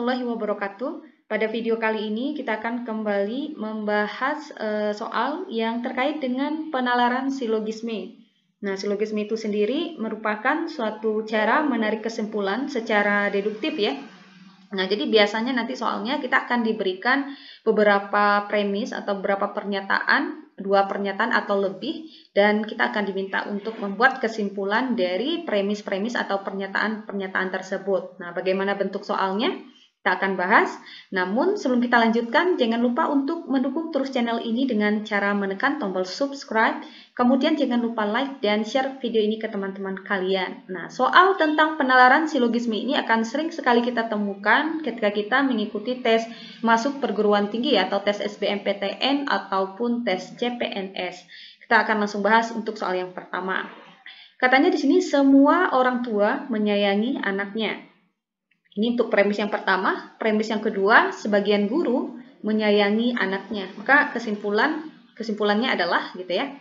warahmatullahi wabarakatuh. Pada video kali ini kita akan kembali membahas soal yang terkait dengan penalaran silogisme. Nah, silogisme itu sendiri merupakan suatu cara menarik kesimpulan secara deduktif ya. Nah, jadi biasanya nanti soalnya kita akan diberikan beberapa premis atau beberapa pernyataan, 2 pernyataan atau lebih, dan kita akan diminta untuk membuat kesimpulan dari premis-premis atau pernyataan-pernyataan tersebut. Nah, bagaimana bentuk soalnya? Kita akan bahas. Namun, sebelum kita lanjutkan, jangan lupa untuk mendukung terus channel ini dengan cara menekan tombol subscribe. Kemudian jangan lupa like dan share video ini ke teman-teman kalian. Nah, soal tentang penalaran silogisme ini akan sering sekali kita temukan ketika kita mengikuti tes masuk perguruan tinggi atau tes SBMPTN ataupun tes CPNS. Kita akan langsung bahas untuk soal yang pertama. Katanya di sini semua orang tua menyayangi anaknya. Ini untuk premis yang pertama. Premis yang kedua, sebagian guru menyayangi anaknya. Maka kesimpulannya adalah gitu ya.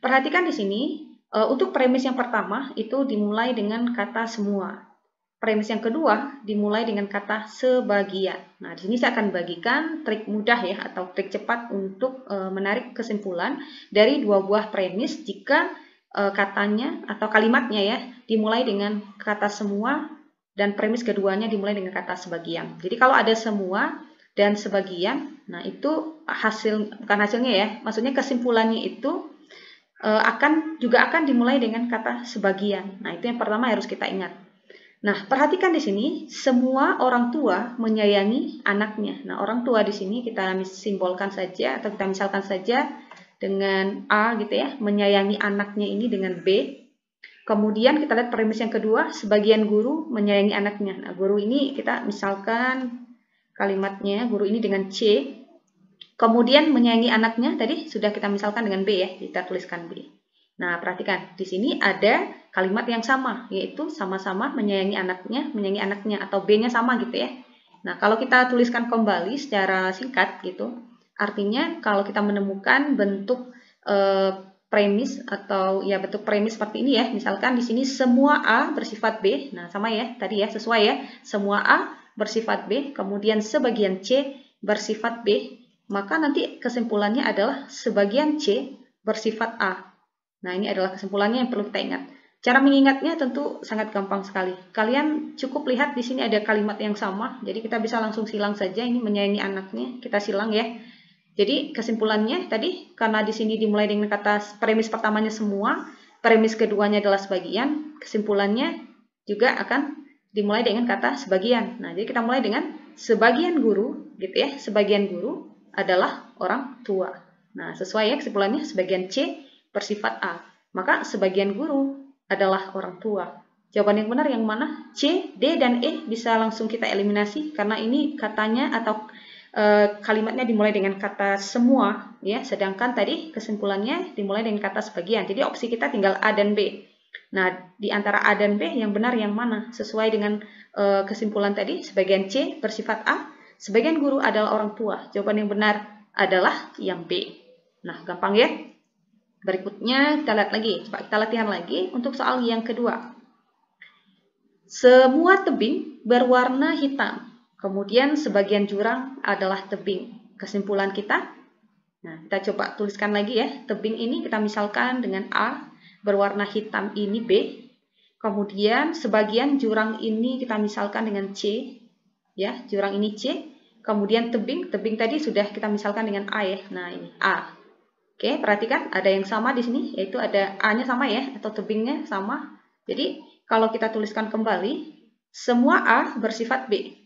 Perhatikan di sini, untuk premis yang pertama itu dimulai dengan kata semua. Premis yang kedua dimulai dengan kata sebagian. Nah, di sini saya akan bagikan trik mudah ya atau trik cepat untuk menarik kesimpulan dari 2 buah premis jika katanya atau kalimatnya ya dimulai dengan kata semua dan premis keduanya dimulai dengan kata sebagian. Jadi kalau ada semua dan sebagian, nah itu bukan hasilnya ya, maksudnya kesimpulannya itu juga akan dimulai dengan kata sebagian. Nah, itu yang pertama harus kita ingat. Nah, perhatikan di sini, semua orang tua menyayangi anaknya. Nah, orang tua di sini kita simbolkan saja atau kita misalkan saja dengan A gitu ya, menyayangi anaknya ini dengan B. Kemudian kita lihat premis yang kedua, sebagian guru menyayangi anaknya. Nah, guru ini kita misalkan kalimatnya, guru ini dengan C. Kemudian menyayangi anaknya tadi sudah kita misalkan dengan B ya, kita tuliskan B. Nah, perhatikan, di sini ada kalimat yang sama, yaitu sama-sama menyayangi anaknya atau B-nya sama gitu ya. Nah, kalau kita tuliskan kembali secara singkat gitu, artinya kalau kita menemukan bentuk premis atau ya bentuk premis seperti ini ya, misalkan di sini semua A bersifat B. Nah, sama ya, tadi ya, sesuai ya. Semua A bersifat B, kemudian sebagian C bersifat B. Maka nanti kesimpulannya adalah sebagian C bersifat A. Nah, ini adalah kesimpulannya yang perlu kita ingat. Cara mengingatnya tentu sangat gampang sekali. Kalian cukup lihat di sini ada kalimat yang sama, jadi kita bisa langsung silang saja ini menyayangi anaknya, kita silang ya. Jadi kesimpulannya tadi karena di sini dimulai dengan kata premis pertamanya semua, premis keduanya adalah sebagian, kesimpulannya juga akan dimulai dengan kata sebagian. Nah, jadi kita mulai dengan sebagian guru gitu ya. Sebagian guru adalah orang tua. Nah, sesuai ya kesimpulannya sebagian C bersifat A. Maka sebagian guru adalah orang tua. Jawaban yang benar yang mana? C, D, dan E bisa langsung kita eliminasi karena ini katanya atau kalimatnya dimulai dengan kata semua ya, sedangkan tadi kesimpulannya dimulai dengan kata sebagian. Jadi opsi kita tinggal A dan B. Nah, di antara A dan B yang benar yang mana? Sesuai dengan kesimpulan tadi, sebagian C bersifat A, sebagian guru adalah orang tua. Jawaban yang benar adalah yang B. Nah, gampang ya. Berikutnya kita lihat lagi, coba kita latihan lagi untuk soal yang kedua. Semua tebing berwarna hitam. Kemudian sebagian jurang adalah tebing. Kesimpulan kita, nah kita coba tuliskan lagi ya. Tebing ini kita misalkan dengan A, berwarna hitam ini B. Kemudian sebagian jurang ini kita misalkan dengan C, ya jurang ini C. Kemudian tebing tadi sudah kita misalkan dengan A ya. Nah ini A. Oke, perhatikan ada yang sama di sini, yaitu ada A-nya sama ya, atau tebingnya sama. Jadi kalau kita tuliskan kembali, semua A bersifat B.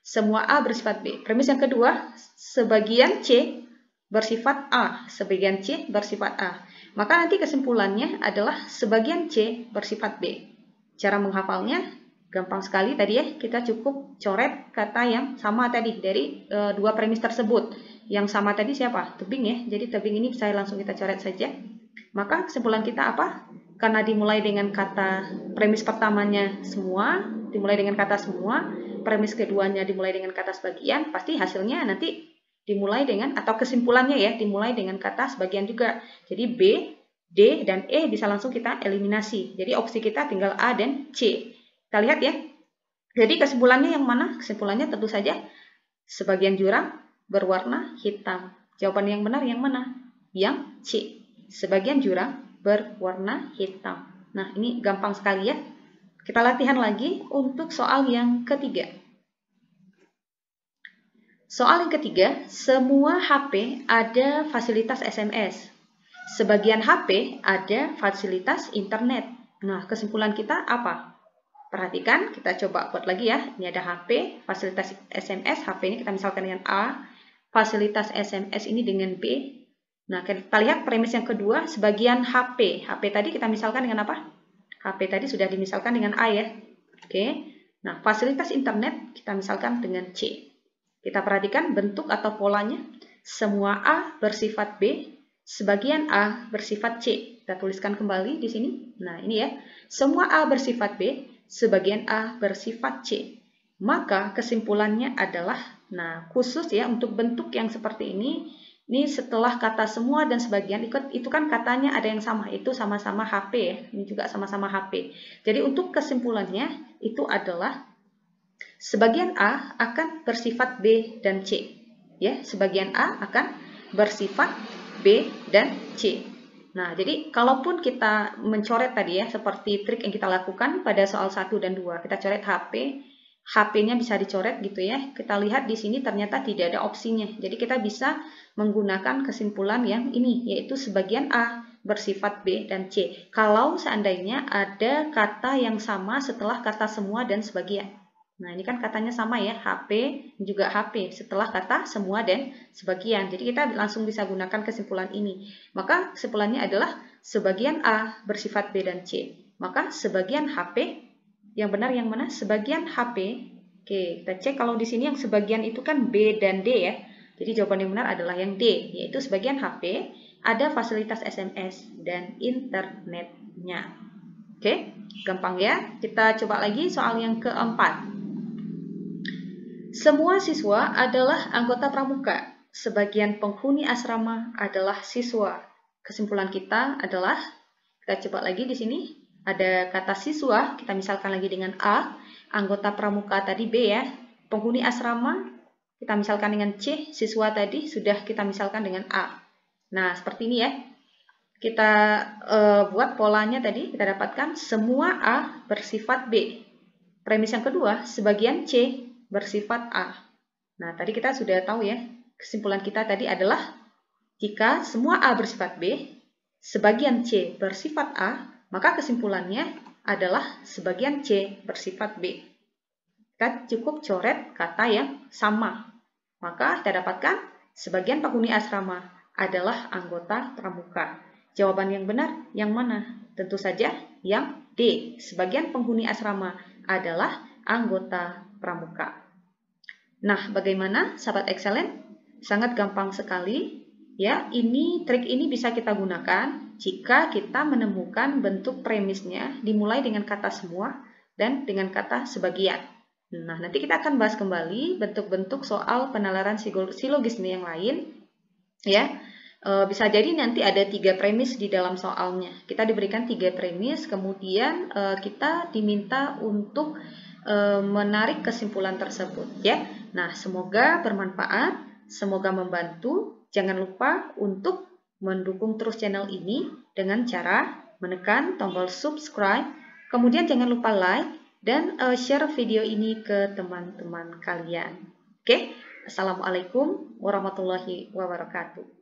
Semua A bersifat B. Premis yang kedua, sebagian C bersifat A. Sebagian C bersifat A. Maka nanti kesimpulannya adalah sebagian C bersifat B. Cara menghafalnya gampang sekali tadi ya. Kita cukup coret kata yang sama tadi dari 2 premis tersebut. Yang sama tadi siapa? Tebing ya. Jadi tebing ini bisa langsung kita coret saja. Maka kesimpulan kita apa? Karena dimulai dengan kata premis pertamanya semua, dimulai dengan kata semua, premis keduanya dimulai dengan kata sebagian, pasti hasilnya nanti dimulai dengan, atau kesimpulannya ya, dimulai dengan kata sebagian juga. Jadi B, D, dan E bisa langsung kita eliminasi. Jadi opsi kita tinggal A dan C. Kita lihat ya. Jadi kesimpulannya yang mana? Kesimpulannya tentu saja sebagian jurang berwarna hitam. Jawaban yang benar yang mana? Yang C. Sebagian jurang berwarna hitam. Nah, ini gampang sekali ya. Kita latihan lagi untuk soal yang ketiga. Soal yang ketiga, semua HP ada fasilitas SMS. Sebagian HP ada fasilitas internet. Nah, kesimpulan kita apa? Perhatikan, kita coba buat lagi ya. Ini ada HP, fasilitas SMS. HP ini kita misalkan dengan A. Fasilitas SMS ini dengan B. Nah, kita lihat premis yang kedua, sebagian HP. HP tadi kita misalkan dengan apa? HP tadi sudah dimisalkan dengan A ya. Oke. Nah, fasilitas internet kita misalkan dengan C. Kita perhatikan bentuk atau polanya. Semua A bersifat B, sebagian A bersifat C. Kita tuliskan kembali di sini. Nah, ini ya. Semua A bersifat B, sebagian A bersifat C. Maka kesimpulannya adalah, nah khusus ya untuk bentuk yang seperti ini setelah kata semua dan sebagian itu kan katanya ada yang sama, itu sama-sama HP ya. Ini juga sama-sama HP. Jadi untuk kesimpulannya itu adalah sebagian A akan bersifat B dan C. Ya, sebagian A akan bersifat B dan C. Nah, jadi kalaupun kita mencoret tadi ya, seperti trik yang kita lakukan pada soal 1 dan 2, kita coret HP, HP-nya bisa dicoret gitu ya. Kita lihat di sini ternyata tidak ada opsinya. Jadi kita bisa menggunakan kesimpulan yang ini, yaitu sebagian A bersifat B dan C. Kalau seandainya ada kata yang sama setelah kata semua dan sebagian. Nah, ini kan katanya sama ya, HP juga HP setelah kata semua dan sebagian. Jadi kita langsung bisa gunakan kesimpulan ini. Maka kesimpulannya adalah sebagian A bersifat B dan C. Maka sebagian HP, yang benar yang mana? Sebagian HP. Oke, kita cek kalau di sini yang sebagian itu kan B dan D ya. Jadi jawaban yang benar adalah yang D, yaitu sebagian HP ada fasilitas SMS dan internetnya. Oke, gampang ya. Kita coba lagi soal yang keempat. Semua siswa adalah anggota pramuka. Sebagian penghuni asrama adalah siswa. Kesimpulan kita adalah, kita coba lagi di sini. Ada kata siswa, kita misalkan lagi dengan A. Anggota pramuka tadi B ya. Penghuni asrama, kita misalkan dengan C. Siswa tadi sudah kita misalkan dengan A. Nah, seperti ini ya. Kita buat polanya tadi, kita dapatkan semua A bersifat B. Premis yang kedua, sebagian C bersifat A. Nah, tadi kita sudah tahu ya, kesimpulan kita tadi adalah jika semua A bersifat B, sebagian C bersifat A, maka kesimpulannya adalah sebagian C bersifat B. Kita cukup coret kata yang sama. Maka kita dapatkan sebagian penghuni asrama adalah anggota pramuka. Jawaban yang benar yang mana? Tentu saja yang D. Sebagian penghuni asrama adalah anggota pramuka. Nah, bagaimana sahabat excellent? Sangat gampang sekali. Ya, trik ini bisa kita gunakan jika kita menemukan bentuk premisnya dimulai dengan kata semua dan dengan kata sebagian. Nah, nanti kita akan bahas kembali bentuk-bentuk soal penalaran silogisme yang lain. Ya, bisa jadi nanti ada 3 premis di dalam soalnya. Kita diberikan 3 premis, kemudian kita diminta untuk menarik kesimpulan tersebut ya. Nah, semoga bermanfaat, semoga membantu. Jangan lupa untuk mendukung terus channel ini dengan cara menekan tombol subscribe, kemudian jangan lupa like dan share video ini ke teman-teman kalian. Oke, Assalamualaikum warahmatullahi wabarakatuh.